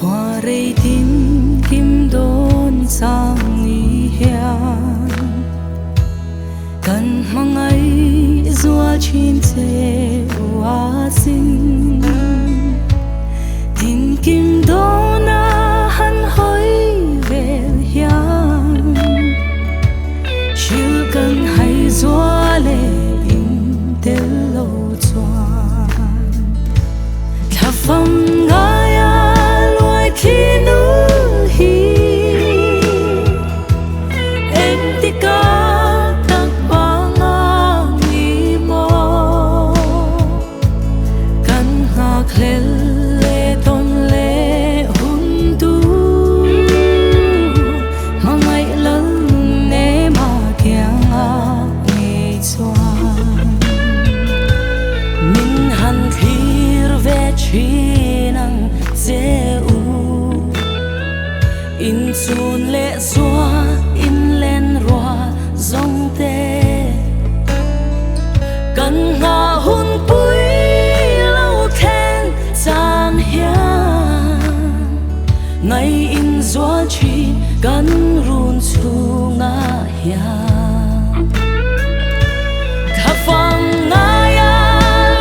hoa rây tim kim đôn sang ni hian kan mangai zua chin che wa sin tin kim dona han hoi vel hian shil kan hai zua le in tel lo chuan thafam ngaya loi khi nu hi em tika tak banga ni mo kan ngak lel le ton le hun tu mangai lal ne ma kyang a ni chuan min han thir ve chinang zeu in chun le zua in len roa zong te kan nga hun pui lo then chan hian ngay in zua chi kan run chunga hian thafang ngaya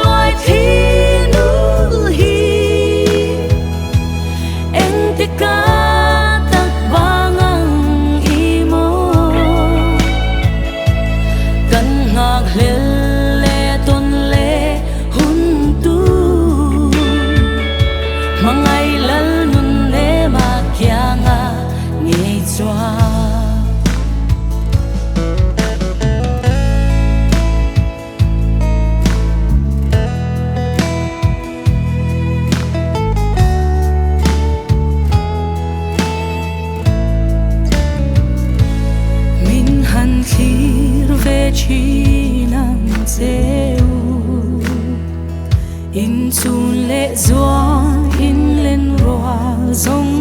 loi thi nu hi en tika tak bangang imo kan ngak lel le ton le hun tu mangai lal nun le ma kyanga ngei chwa han thir ve chinang zeu in chun le zua in len roa zong